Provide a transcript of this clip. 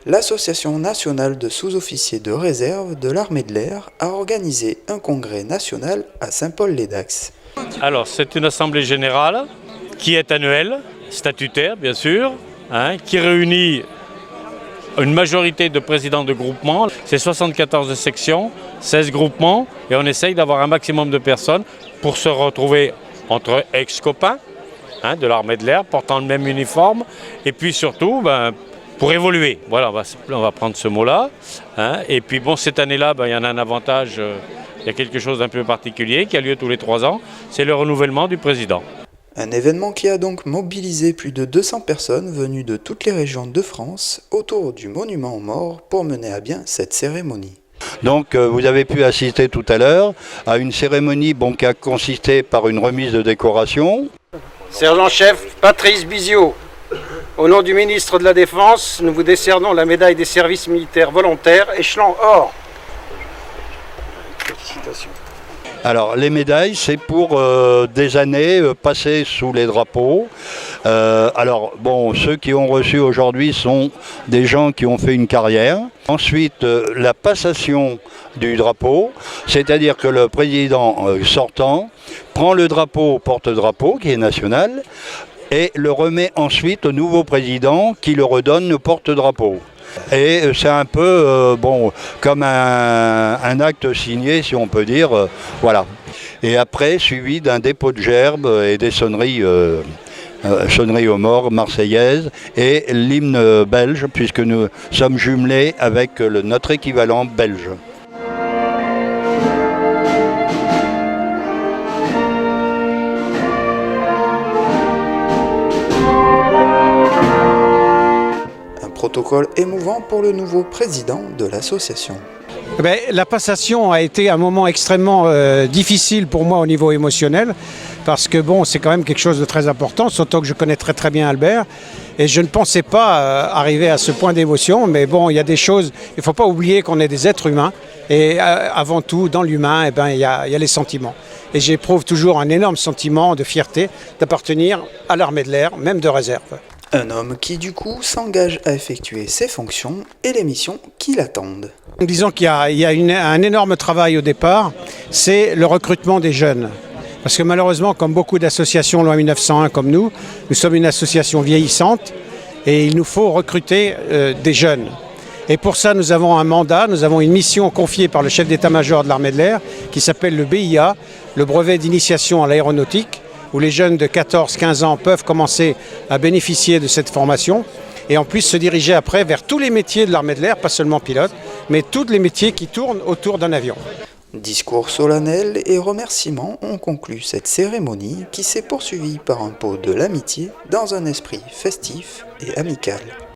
L'Association nationale de sous-officiers de réserve de l'armée de l'air a organisé un congrès national à Saint-Paul-les-Dax. Alors, c'est une assemblée générale qui est annuelle, statutaire bien sûr, qui réunit une majorité de présidents de groupements. C'est 74 sections, 16 groupements, et on essaye d'avoir un maximum de personnes pour se retrouver entre ex-copains de l'armée de l'air, portant le même uniforme, et puis surtout pour évoluer. Voilà, on va prendre ce mot-là. Et puis bon, cette année-là, il y en a un avantage, il y a quelque chose d'un peu particulier qui a lieu tous les 3 ans, c'est le renouvellement du président. Un événement qui a donc mobilisé plus de 200 personnes venues de toutes les régions de France autour du monument aux morts pour mener à bien cette cérémonie. Donc vous avez pu assister tout à l'heure à une cérémonie qui a consisté par une remise de décoration. Sergent-chef Patrice Biziot, au nom du ministre de la Défense, nous vous décernons la médaille des services militaires volontaires, échelon or. Félicitations. Alors les médailles, c'est pour des années passées sous les drapeaux. Ceux qui ont reçu aujourd'hui sont des gens qui ont fait une carrière. Ensuite, la passation du drapeau, c'est-à-dire que le président sortant prend le drapeau au porte-drapeau, qui est national, et le remet ensuite au nouveau président qui le redonne au porte-drapeau. Et c'est un peu comme un acte signé, si on peut dire, voilà. Et après, suivi d'un dépôt de gerbes et des sonneries aux morts marseillaises et l'hymne belge, puisque nous sommes jumelés avec notre équivalent belge. Protocole émouvant pour le nouveau président de l'association. La passation a été un moment extrêmement difficile pour moi au niveau émotionnel parce que c'est quand même quelque chose de très important, surtout que je connais très très bien Albert et je ne pensais pas arriver à ce point d'émotion, mais il y a des choses, il ne faut pas oublier qu'on est des êtres humains et avant tout dans l'humain il y a les sentiments. Et j'éprouve toujours un énorme sentiment de fierté d'appartenir à l'armée de l'air, même de réserve. Un homme qui du coup s'engage à effectuer ses fonctions et les missions qui l'attendent. Disons qu'il y a un énorme travail au départ, c'est le recrutement des jeunes. Parce que malheureusement, comme beaucoup d'associations loi 1901 comme nous sommes une association vieillissante et il nous faut recruter des jeunes. Et pour ça, nous avons un mandat, nous avons une mission confiée par le chef d'état-major de l'armée de l'air qui s'appelle le BIA, le brevet d'initiation à l'aéronautique, où les jeunes de 14-15 ans peuvent commencer à bénéficier de cette formation et en plus se diriger après vers tous les métiers de l'armée de l'air, pas seulement pilote, mais tous les métiers qui tournent autour d'un avion. Discours solennels et remerciements ont conclu cette cérémonie qui s'est poursuivie par un pot de l'amitié dans un esprit festif et amical.